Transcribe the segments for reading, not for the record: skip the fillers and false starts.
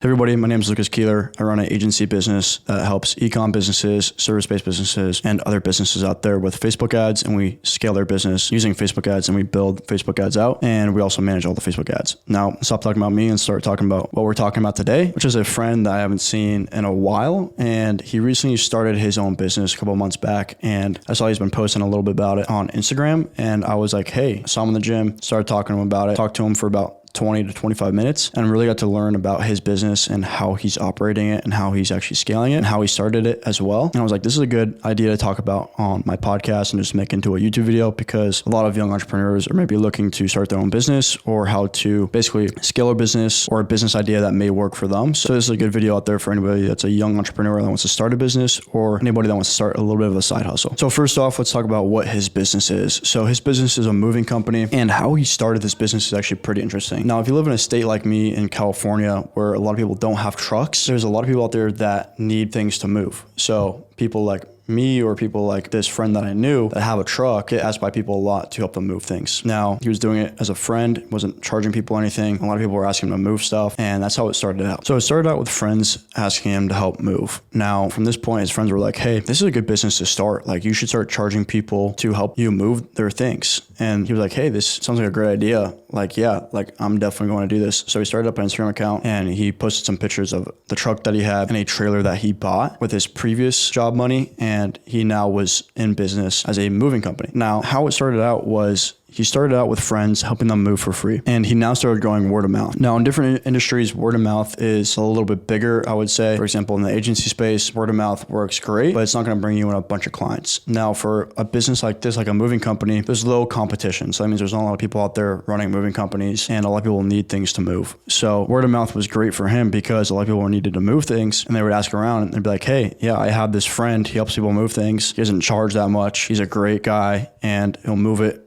Hey everybody, my name is Keeler. I run an agency business that helps e-com businesses, service-based businesses, and other businesses out there with Facebook ads, and we scale their business using Facebook ads, and we build Facebook ads out, and we also manage all the Facebook ads. Now, stop talking about me and start talking about what we're talking about today, which is a friend that I haven't seen in a while, and he recently started his own business a couple of months back, and I saw he's been posting a little bit about it on Instagram, and I was like, hey, I saw him in the gym, started talking to him about it, talked to him for about 20 to 25 minutes and really got to learn about his business and how he's operating it and how he's actually scaling it and how he started it as well. And I was like, this is a good idea to talk about on my podcast and just make into a YouTube video, because a lot of young entrepreneurs are maybe looking to start their own business or how to basically scale a business or a business idea that may work for them. So this is a good video out there for anybody that's a young entrepreneur that wants to start a business or anybody that wants to start a little bit of a side hustle. So first off, let's talk about what his business is. So his business is a moving company, and how he started this business is actually pretty interesting. Now, if you live in a state like me in California, where a lot of people don't have trucks, there's a lot of people out there that need things to move. So people like me or people like this friend that I knew that have a truck get asked by people a lot to help them move things. Now, he was doing it as a friend, wasn't charging people anything. A lot of people were asking him to move stuff, and that's how it started out. So it started out with friends asking him to help move. Now, from this point, his friends were like, hey, this is a good business to start. Like, you should start charging people to help you move their things. And he was like, hey, this sounds like a great idea. Like, yeah, like I'm definitely going to do this. So he started up an Instagram account, and he posted some pictures of the truck that he had and a trailer that he bought with his previous job money. And he now was in business as a moving company. Now, how it started out was he started out with friends helping them move for free, and he now started growing word of mouth. Now, in different industries, word of mouth is a little bit bigger, I would say. For example, in the agency space, word of mouth works great, but it's not going to bring you in a bunch of clients. Now, for a business like this, like a moving company, there's low competition. So that means there's not a lot of people out there running moving companies, and a lot of people need things to move. So word of mouth was great for him because a lot of people needed to move things, and they would ask around and they'd be like, hey, yeah, I have this friend. He helps people move things. He doesn't charge that much. He's a great guy, and he'll move it,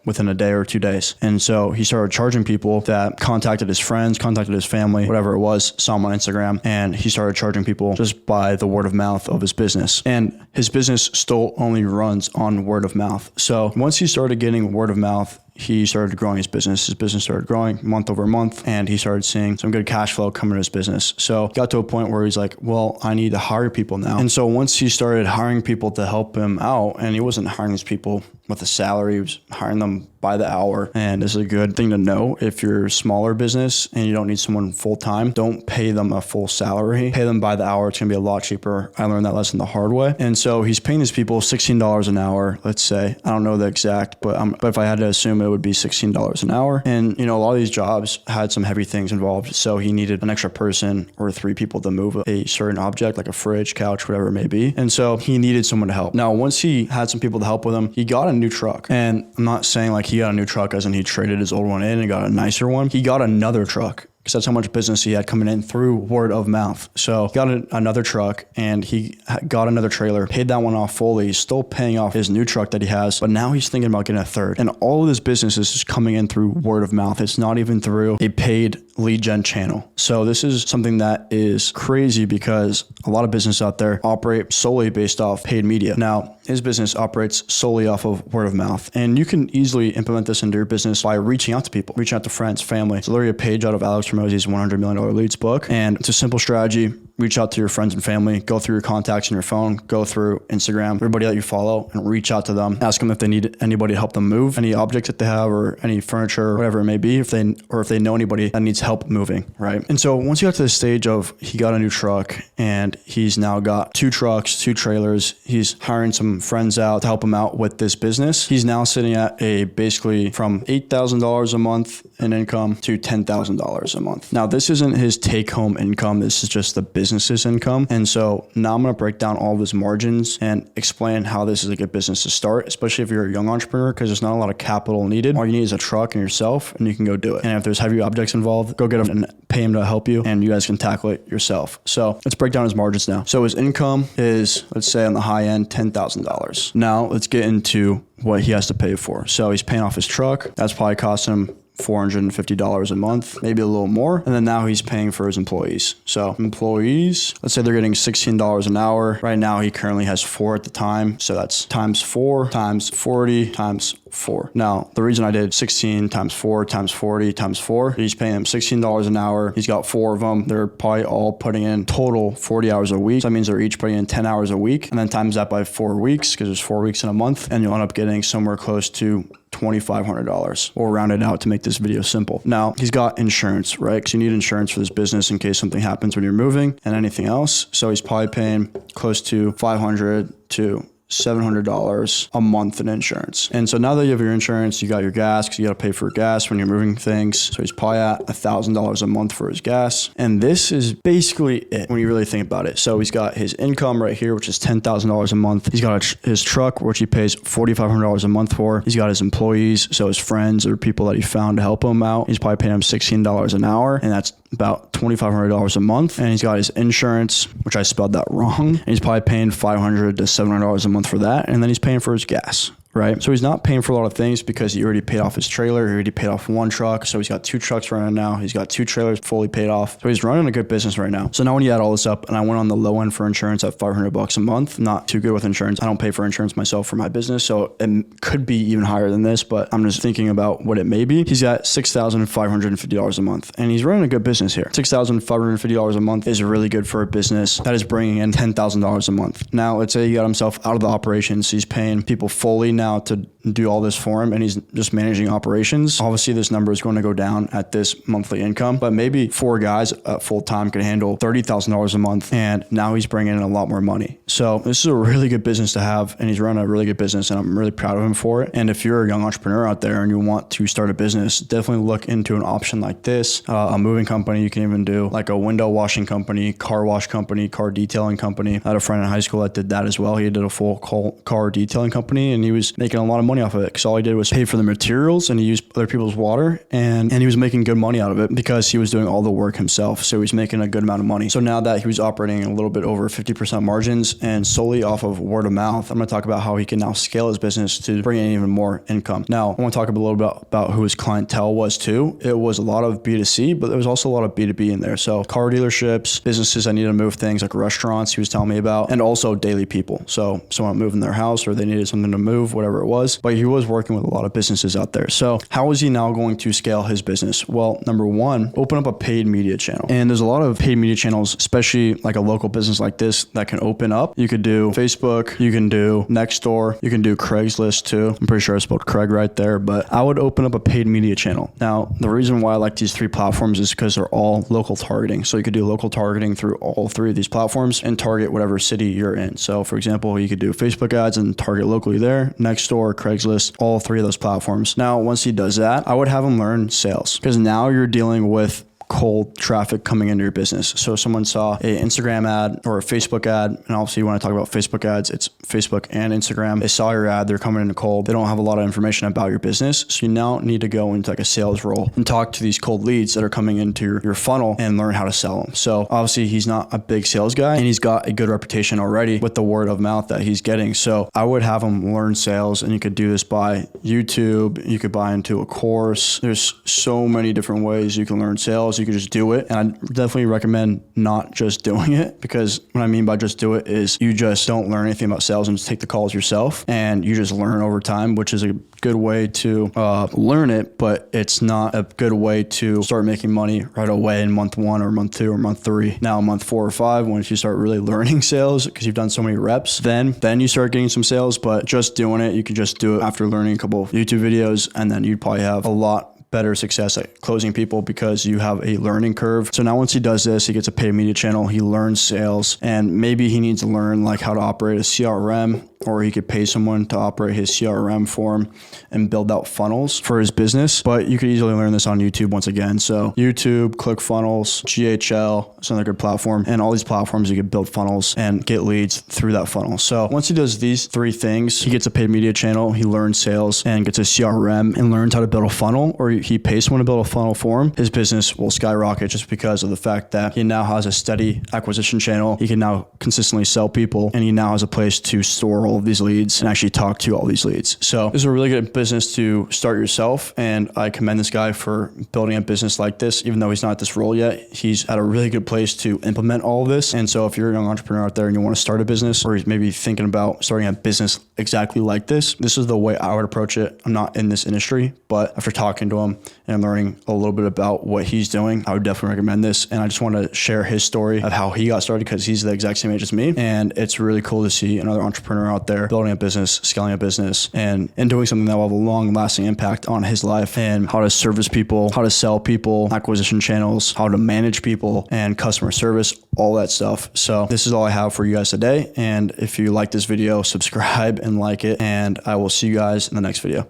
within a day or 2 days. And so he started charging people that contacted his friends, contacted his family, whatever it was, saw him on Instagram, and he started charging people just by the word of mouth of his business. And his business still only runs on word of mouth. So once he started getting word of mouth, he started growing his business. His business started growing month over month, and he started seeing some good cash flow coming to his business. So he got to a point where he's like, well, I need to hire people now. And so once he started hiring people to help him out, and he wasn't hiring these people with a salary, he was hiring them by the hour. And this is a good thing to know. If you're a smaller business and you don't need someone full time, don't pay them a full salary. Pay them by the hour. It's gonna be a lot cheaper. I learned that lesson the hard way. And so he's paying these people $16 an hour, let's say. I don't know the exact, but if I had to assume, it would be $16 an hour. And a lot of these jobs had some heavy things involved. So he needed an extra person or 3 people to move a certain object, like a fridge, couch, whatever it may be. And so he needed someone to help. Now, once he had some people to help with him, he got a new truck. And I'm not saying like he got a new truck as in he traded his old one in and got a nicer one. He got another truck, because that's how much business he had coming in through word of mouth. So he got another truck, and he got another trailer, paid that one off fully. He's still paying off his new truck that he has, but now he's thinking about getting a third. And all of this business is just coming in through word of mouth. It's not even through a paid lead gen channel. So this is something that is crazy, because a lot of business out there operate solely based off paid media. Now, his business operates solely off of word of mouth, and you can easily implement this into your business by reaching out to people, reaching out to friends, family. It's literally a page out of Alex Ramosey's $100 Million Leads book, and it's a simple strategy. Reach out to your friends and family, go through your contacts in your phone, go through Instagram, everybody that you follow, and reach out to them. Ask them if they need anybody to help them move, any objects that they have or any furniture, whatever it may be, if they know anybody that needs help moving, right? And so once you got to the stage of he got a new truck, and he's now got 2 trucks, 2 trailers, he's hiring some friends out to help him out with this business. He's now sitting at basically from $8,000 a month in income to $10,000 a month. Now, this isn't his take-home income. This is just the business's income. And so now I'm going to break down all of his margins and explain how this is a good business to start, especially if you're a young entrepreneur, because there's not a lot of capital needed. All you need is a truck and yourself, and you can go do it. And if there's heavy objects involved, go get him and pay him to help you, and you guys can tackle it yourself. So let's break down his margins now. So his income is, let's say on the high end, $10,000. Now let's get into what he has to pay for. So he's paying off his truck. That's probably costing him $450 a month, maybe a little more. And then now he's paying for his employees. So employees, let's say they're getting $16 an hour. Right now, he currently has 4 at the time. So that's times 4 times 40 times 4. Now, the reason I did 16 times 4 times 40 times 4, he's paying them $16 an hour. He's got 4 of them. They're probably all putting in total 40 hours a week. So that means they're each putting in 10 hours a week, and then times that by 4 weeks, because there's 4 weeks in a month, and you'll end up getting somewhere close to $2,500. We'll round it out to make this video simple. Now, he's got insurance, right? Because you need insurance for this business in case something happens when you're moving and anything else. So he's probably paying close to $500 to $700 a month in insurance. And so now that you have your insurance, you got your gas, because you got to pay for gas when you're moving things. So he's probably at $1,000 a month for his gas. And this is basically it when you really think about it. So he's got his income right here, which is $10,000 a month. He's got his truck, which he pays $4,500 a month for. He's got his employees, so his friends or people that he found to help him out. He's probably paying him $16 an hour, and that's about $2,500 a month. And he's got his insurance, which I spelled that wrong. And he's probably paying $500 to $700 a month for that. And then he's paying for his gas, right? So he's not paying for a lot of things because he already paid off his trailer. He already paid off 1 truck. So he's got 2 trucks running now. He's got 2 trailers fully paid off. So he's running a good business right now. So now when you add all this up, and I went on the low end for insurance at $500 a month, not too good with insurance. I don't pay for insurance myself for my business. So it could be even higher than this, but I'm just thinking about what it may be. He's got $6,550 a month, and he's running a good business here. $6,550 a month is really good for a business that is bringing in $10,000 a month. Now, let's say he got himself out of the operations. He's paying people fully now to do all this for him, and he's just managing operations. Obviously, this number is going to go down at this monthly income, but maybe 4 guys at full time can handle $30,000 a month, and now he's bringing in a lot more money. So this is a really good business to have, and he's running a really good business, and I'm really proud of him for it. And if you're a young entrepreneur out there and you want to start a business, definitely look into an option like this. A moving company. You can even do like a window washing company, car wash company, car detailing company. I had a friend in high school that did that as well. He did a full car detailing company, and he was making a lot of money off of it, because all he did was pay for the materials, and he used other people's water, and he was making good money out of it because he was doing all the work himself. So he was making a good amount of money. So now that he was operating a little bit over 50% margins and solely off of word of mouth, I'm going to talk about how he can now scale his business to bring in even more income. Now, I want to talk a little bit about who his clientele was too. It was a lot of B2C, but there was also a lot of B2B in there. So car dealerships, businesses that needed to move things like restaurants he was telling me about, and also daily people. So someone moving their house, or they needed something to move, whatever it was. But he was working with a lot of businesses out there. So how is he now going to scale his business? Well, number one, open up a paid media channel. And there's a lot of paid media channels, especially like a local business like this, that can open up. You could do Facebook, you can do Nextdoor, you can do Craigslist too. I'm pretty sure I spelled Craig right there, but I would open up a paid media channel. Now, the reason why I like these 3 platforms is because they're all local targeting. So you could do local targeting through all 3 of these platforms and target whatever city you're in. So for example, you could do Facebook ads and target locally there, Nextdoor, Craigslist, all 3 of those platforms. Now, once he does that, I would have him learn sales, because now you're dealing with cold traffic coming into your business. So someone saw an Instagram ad or a Facebook ad, and obviously you want to talk about Facebook ads, it's Facebook and Instagram. They saw your ad, they're coming in cold. They don't have a lot of information about your business. So you now need to go into like a sales role and talk to these cold leads that are coming into your funnel and learn how to sell them. So obviously he's not a big sales guy, and he's got a good reputation already with the word of mouth that he's getting. So I would have him learn sales, and you could do this by YouTube. You could buy into a course. There's so many different ways you can learn sales. You could just do it. And I definitely recommend not just doing it, because what I mean by just do it is you just don't learn anything about sales and just take the calls yourself, and you just learn over time, which is a good way to learn it, but it's not a good way to start making money right away in month 1 or month 2 or month 3. Now, month 4 or 5, once you start really learning sales, because you've done so many reps, then you start getting some sales. But just doing it, you could just do it after learning a couple of YouTube videos, and then you'd probably have a lot better success at closing people because you have a learning curve. So now once he does this, he gets a paid media channel, he learns sales, and maybe he needs to learn like how to operate a CRM, or he could pay someone to operate his CRM for him and build out funnels for his business. But you could easily learn this on YouTube once again. So YouTube, ClickFunnels, GHL, it's another good platform. And all these platforms, you can build funnels and get leads through that funnel. So once he does these 3 things, he gets a paid media channel, he learns sales and gets a CRM and learns how to build a funnel, or he pays someone to build a funnel for him, his business will skyrocket just because of the fact that he now has a steady acquisition channel. He can now consistently sell people, and he now has a place to store all of these leads and actually talk to all these leads. So this is a really good business to start yourself. And I commend this guy for building a business like this. Even though he's not at this role yet, he's at a really good place to implement all of this. And so if you're a young entrepreneur out there and you want to start a business, or maybe thinking about starting a business exactly like this is the way I would approach it. I'm not in this industry, but after talking to him and learning a little bit about what he's doing, I would definitely recommend this. And I just want to share his story of how he got started, because he's the exact same age as me. And it's really cool to see another entrepreneur out there building a business, scaling a business, and doing something that will have a long lasting impact on his life, and how to service people, how to sell people, acquisition channels, how to manage people, and customer service, all that stuff. So this is all I have for you guys today. And if you like this video, subscribe and like it, and I will see you guys in the next video.